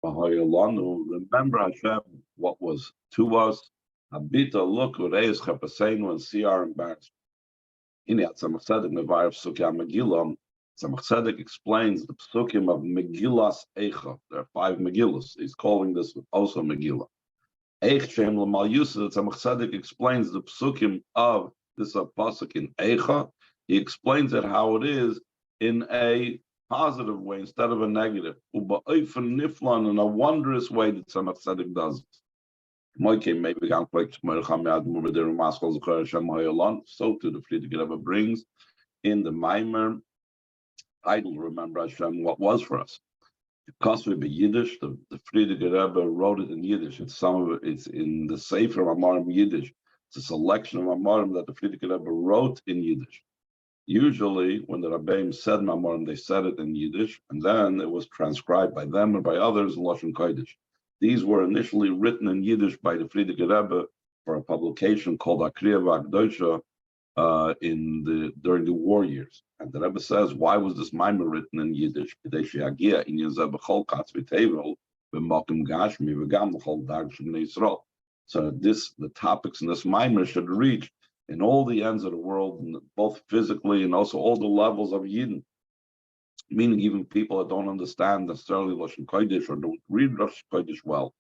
Remember Hashem, what was to us. Habita, look, Ureis Chapaseinu, and see our embarrassment. In the Tzemach Tzedek Mevayer Psukim Megillah, Tzemach Tzedek explains the Psukim of Megillas Eicha. There are 5 Megillas. He's calling this also Megillah. Eich Shem L'Mal Yusuf, Tzemach Tzedek explains the Psukim of this pasuk in Eicha. He explains it how it is in a positive way instead of a negative. Uba'ofen niflan, in a wondrous way that Tzemach Tzedek does it. So too the Friedrich Rebbe brings in the Maimer title, Remember Hashem, what was for us. Because we be Yiddish, the Friedrich Rebbe wrote it in Yiddish. It's in the Sefer Amarim Yiddish. It's a selection of Amarim that the Friedrich Rebbe wrote in Yiddish. Usually, when the Rabbeim said Amarim, they said it in Yiddish, and then it was transcribed by them and by others in Lashon Kodesh. These were initially written in Yiddish by the Friedrich Rebbe for a publication called Akriya V'Akdosha during the war years. And the Rebbe says, why was this Maimer written in Yiddish? So the topics in this Maimer should reach in all the ends of the world, both physically and also all the levels of Yidden. Meaning even people that don't understand necessarily Lashon Kodesh or don't read Lashon Kodesh well,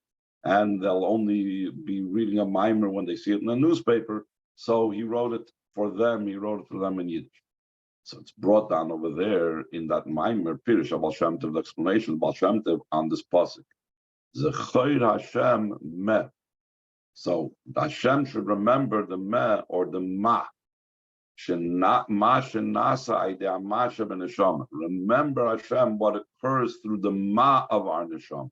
and they'll only be reading a Maimer when they see it in a newspaper. So he wrote it for them. He wrote it for them in Yiddish. So it's brought down over there in that Maimer Pirush Baal Shem Tov, the explanation of Baal Shem Tov on this pasuk. Zechor Hashem meh. So Hashem should remember the meh or the ma. Remember Hashem, what occurs through the ma of our neshama.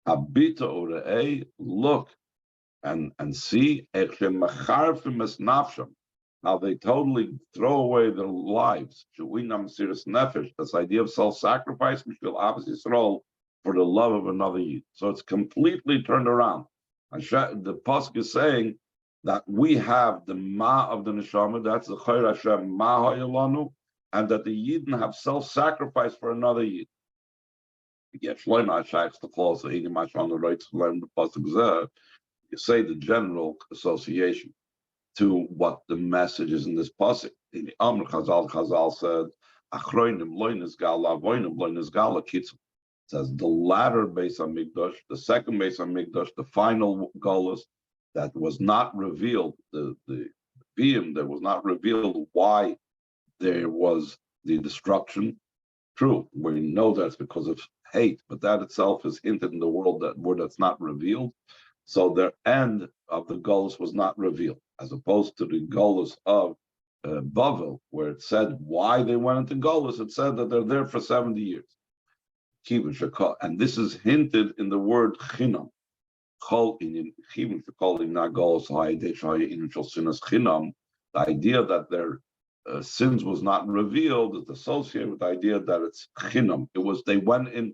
Habita orei, look and see how they totally throw away their lives. This idea of self-sacrifice, for the love of another Yid. So it's completely turned around. The pasuk is saying that we have the ma of the neshama, that's the Chayr Hashem ma ha'yalanu, and that the Yidden have self-sacrifice for another Yid. You say the general association to what the message is in this pasuk. In the Amr Chazal said, it says the latter Beis Hamikdash, the second Beis Hamikdash, the final Golus, that was not revealed, the Vim, that was not revealed why there was the destruction. True, we know that's because of hate, but that itself is hinted in the world that's not revealed. So the end of the Golus was not revealed, as opposed to the Golus of Bavel, where it said why they went into Golus. It said that they're there for 70 years. And this is hinted in the word Chinam. The idea that their sins was not revealed is associated with the idea that it's chinam. They went in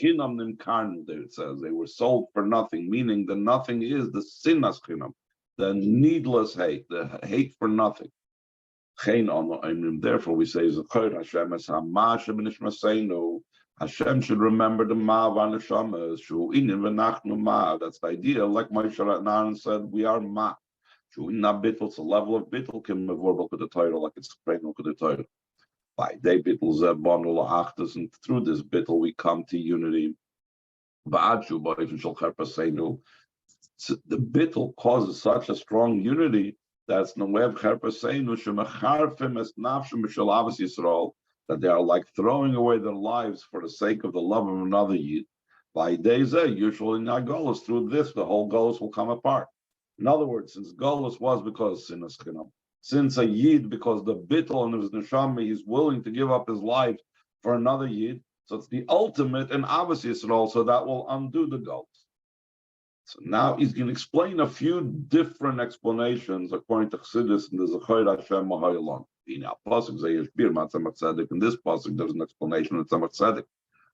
chinam nimkarn, it says. They were sold for nothing, meaning the nothing is the sinas chinam, the needless hate, the hate for nothing. Therefore we say, Hashem should remember the ma of our neshamas. That's the idea. Like Moshe Ratnan said, we are ma. It's a level of bittul can mevorble to the title, like it's pregnant to the title. By day bittul zebonul achtas, and through this bittul we come to unity. The bittul causes such a strong unity that's no way of cherpaseinu shemacharfim es nafshim b'shalavas Yisrael, that they are like throwing away their lives for the sake of the love of another Yid. By days, usually not Golus. Through this, the whole Golus will come apart. In other words, since Golus was because of Sinas Chinam, since a Yid, because the bittul in his neshama, he's willing to give up his life for another Yid, so it's the ultimate in Ahavas Yisrael, so that will undo the Golus. So now he's going to explain a few different explanations according to Chassidus in the Zechor Hashem Mahayalon. In this pasuk, there's an explanation of Tzemach Tzedek.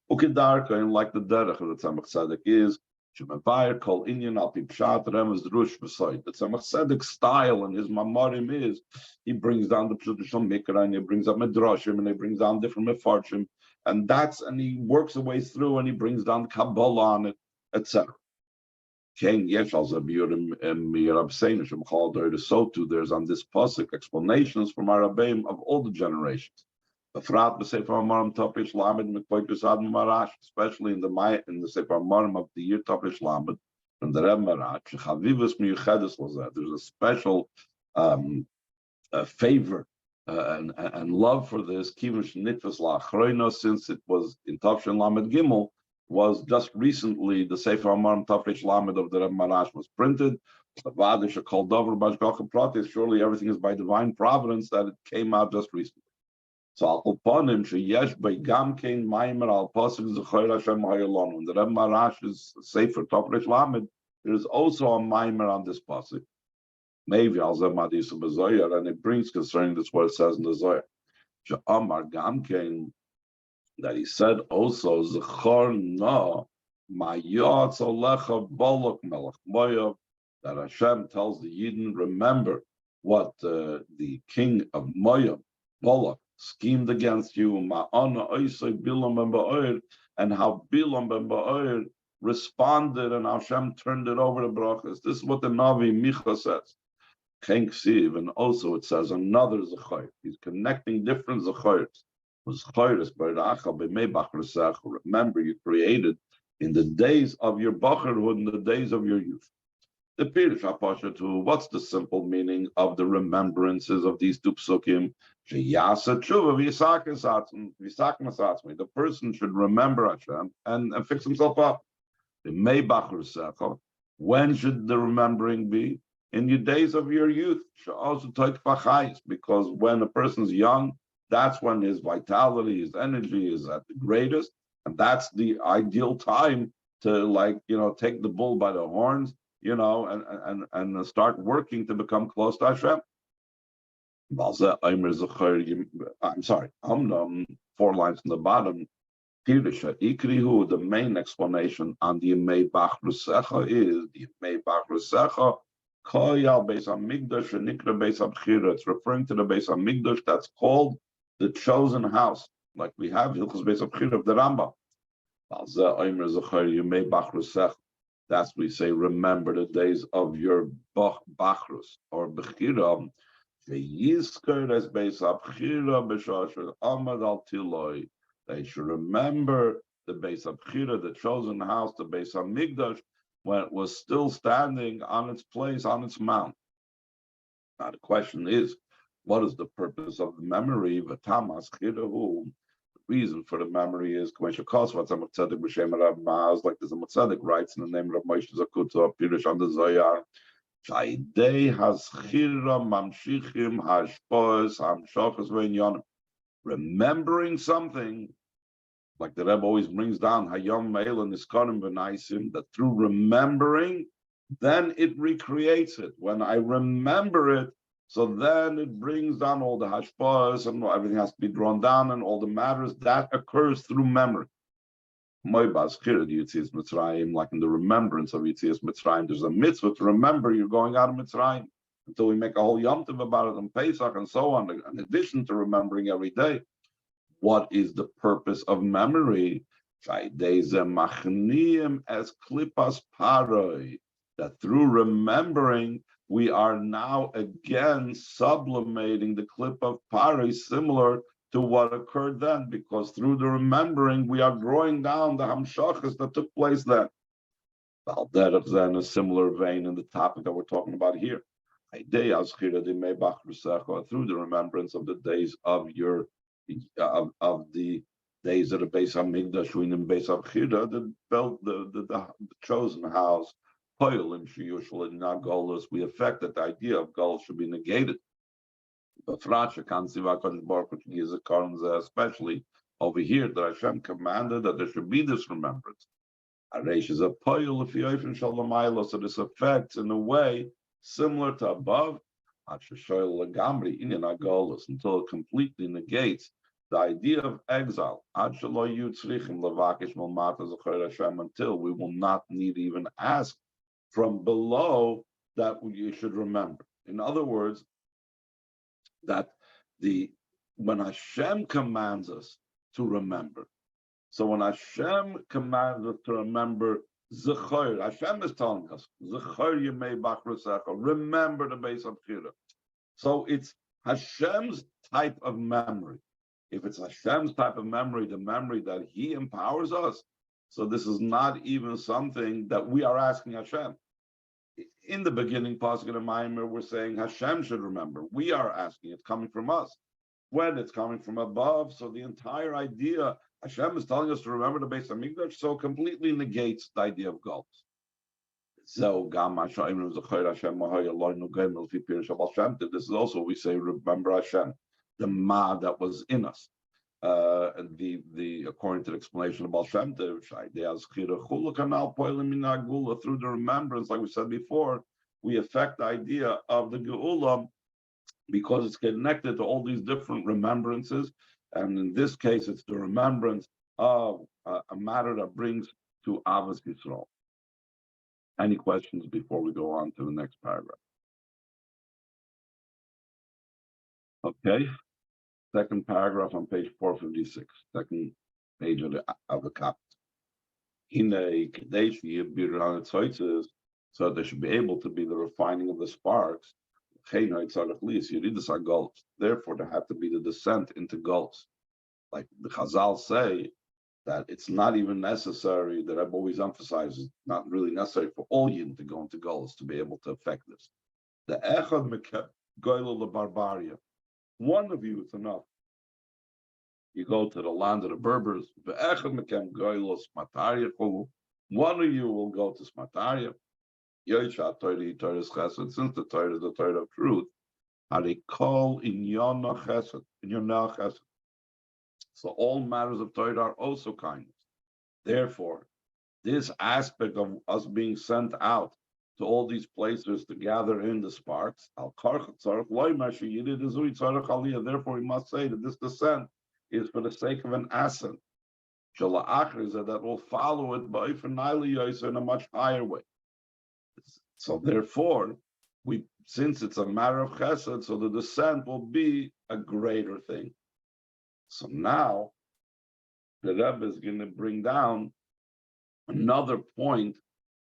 Ukedarka, and like the derech of the Tzemach Tzedek is, Shemavayir kol inyan al pi pshat remez drush b'soid. The Tzemach Tzedek style and his mamarim is, he brings down the Pshuto Shel Mikra, and he brings up Midrashim, and he brings down different Mefarshim, and he works his way through, and he brings down Kabbalah on it, etc. There's on this pasuk explanations from our Rabbeim of all the generations. Especially in the Sefer Amarim of the year Tapish Lamed from the Rebbe Marat. There's a special favor and love for this. Since it was in Tafshin Lamed Gimel, was just recently the Sefer Amarim Tapish Lamed of the Rebbe Marat was printed. Surely everything is by divine providence that it came out just recently. So Al Ponim sheyesh be'gam kein maimer al pasuk zechor Hashem hayolon. When the Rebbe Marash is Sefer Topreish Lamed, there is also a maimer on this pasuk. Maybe al zeh madisu b'zoyer, and it brings concerning this what it says in the Zohar. She'amar gam kein, that he said also zechor na mayotz alecha bolok melech Moav, that Hashem tells the Yidden, remember what the king of Moav, Bolok, schemed against you, and how Bilam ben Ba'or responded, and Hashem turned it over to brachas. This is what the Navi Micha says. And also it says another Zechor. He's connecting different Zechors. Remember, you created in the days of your Bacharhood, in the days of your youth. The Pirush HaPasha too. What's the simple meaning of the remembrances of these two psukim? The person should remember Hashem and fix himself up. When should the remembering be? In your days of your youth. Because when a person's young, that's when his vitality, his energy is at the greatest, and that's the ideal time to take the bull by the horns, and start working to become close to Hashem. I'm sorry, 4 lines from the bottom. The main explanation on the Yemei Bachrusecha is the Yemei Bachrusecha Koyal Beis Hamikdash and Nikra Beis Hamchira. It's referring to the Beis Hamikdash that's called the chosen house, like we have Hilchos Beis Hamchira of the Rambam. That's we say, remember the days of your Bachrus or Bechira. They should remember the Beis Hamchira, the chosen house, the Beis Hamikdash, when it was still standing on its place, on its mount. Now the question is, what is the purpose of the memory? The reason for the memory is like the Tzaddik writes in the name of Moshe Zakuto, Pirush on the Zohar. Remembering something, like the Rebbe always brings down, that through remembering, then it recreates it. When I remember it, so then it brings down all the hashpahs, and everything has to be drawn down, and all the matters that occurs through memory. Like in the remembrance of Yetzias Mitzrayim, there's a mitzvah to remember you're going out of Mitzrayim, until we make a whole Yom Tov about it on Pesach and so on, in addition to remembering every day. What is the purpose of memory? That through remembering, we are now again sublimating the clip of Pari, similar to what occurred then, because through the remembering, we are drawing down the Hamshachas that took place then. In a similar vein in the topic that we're talking about here. Through the remembrance of the days of your of the days of the Beis Hamikdash, in Beis Hamchira, the chosen house, we affect that the idea of Golus should be negated. Especially over here, that Hashem commanded that there should be this remembrance. Areish is a poil if you so this affects in a way similar to above, until it completely negates the idea of exile, until we will not need to even ask from below that you should remember. In other words, that when Hashem commands us to remember, So when Hashem commands us to remember Zechor, Hashem is telling us, Zechor Yemei Bachrusecha, remember the base of Chira. So it's Hashem's type of memory. If it's Hashem's type of memory, the memory that He empowers us, so this is not even something that we are asking Hashem. In the beginning, Pasuk and Maimer, we're saying Hashem should remember. We are asking, it's coming from us. When it's coming from above, so the entire idea, Hashem is telling us to remember the base of Mikdash, so completely negates the idea of goals. So this is also we say remember Hashem, the ma that was in us. And the according to the explanation of Baal Shem Tov, through the remembrance, like we said before, we affect the idea of the Geula because it's connected to all these different remembrances. And in this case, it's the remembrance of a matter that brings to Avos Yisrael. Any questions before we go on to the next paragraph? Okay. Second paragraph on page 456, second page of the copy. So there should be able to be the refining of the sparks. Therefore, there had to be the descent into gulfs. Like the Chazal say, that it's not even necessary, that I've always emphasized, it's not really necessary for all Yidden to go into gulfs to be able to affect this. The Echad Mekeb Goylo the Barbaria. One of you is enough. You go to the land of the Berbers. One of you will go to Smataria. Since the Torah is the Torah of truth, how they call in Yonah Chesed. So all matters of Torah are also kindness. Therefore, this aspect of us being sent out to all these places to gather in the sparks, therefore we must say that this descent is for the sake of an ascent that will follow it in a much higher way. So therefore, since it's a matter of chesed, so the descent will be a greater thing. So now the Rebbe is going to bring down another point,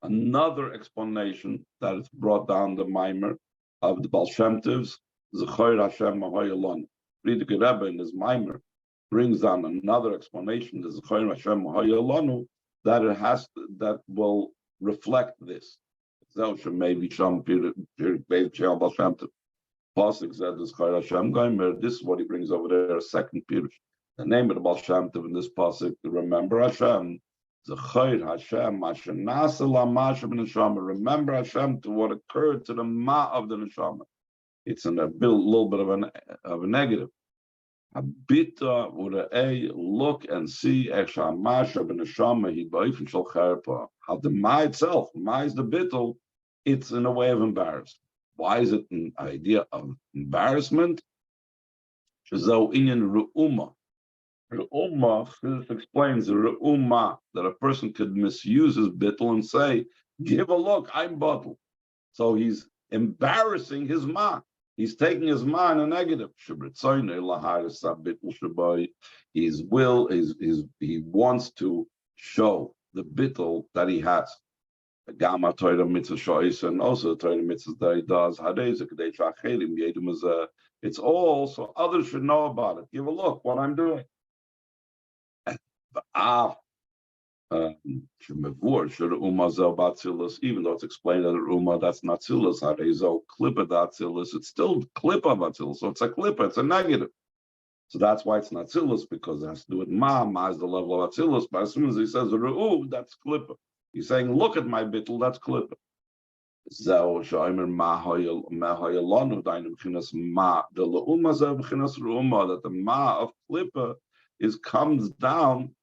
another explanation that is brought down the Maimer of the Baal Shem Tov's Zechor Hashem Mahoyalon. Friedrich Rebbe in his Maimer brings down another explanation, the Zechor Hashem Mahoyalonu, that will reflect this. Maybe some Pasuk said this Zechor Hashem Gomer. This is what he brings over there, a second Pirush. The name of the Baal Shem Tov in this Pasuk, remember Hashem. Zechor Hashem, remember Hashem to what occurred to the ma of the neshama. It's in a little bit of a negative. Habita urei, look and see how the ma itself, ma is the bittul, it's in a way of embarrassed. Why is it an idea of embarrassment? Shazo inyan ru'uma. Ru'uma, this explains ru'uma, that a person could misuse his bittul and say, give a look, I'm bittul. So he's embarrassing his ma. He's taking his ma in a negative. His will is he wants to show the bittul that he has. Gamma Torah mitzvah and also the Torah mitzvahs that he does. It's all so others should know about it. Give a look what I'm doing. Even though it's explained that Uma that's not Tzilus, Harezo Klippa that Tzilus, it's still Klippa Batzilus. So it's a Klippa, it's a negative. So that's why it's not Tzilus, because it has to do with Ma is the level of Atzilus. But as soon as he says Ru'u, that's Klippa. He's saying, look at my bittul, that's Klippa. That the Ma of Klippa comes down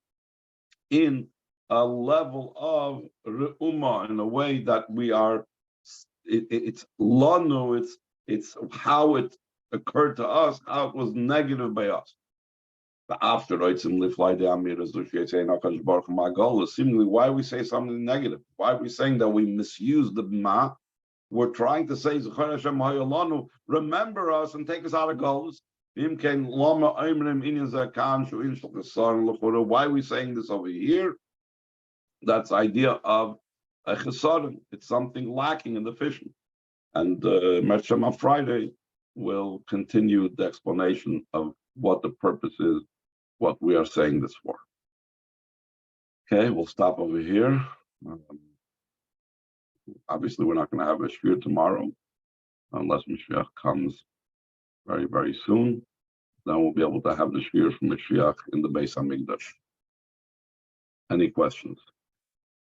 in a level of re'uma, in a way that we are, it's lanu, it's how it occurred to us, how it was negative by us. But after seemingly, why we say something negative? Why are we saying that we misuse the ma? We're trying to say, remember us and take us out of goals. Why are we saying this over here? That's the idea of a chesaron. It's something lacking in the fishing. And Mersham on Friday will continue the explanation of what the purpose is, what we are saying this for. Okay, we'll stop over here. Obviously, we're not going to have a shir tomorrow unless Mashiach comes very, very soon. Then we'll be able to have the shir from Mashiach in the Beis Hamikdash. Any questions?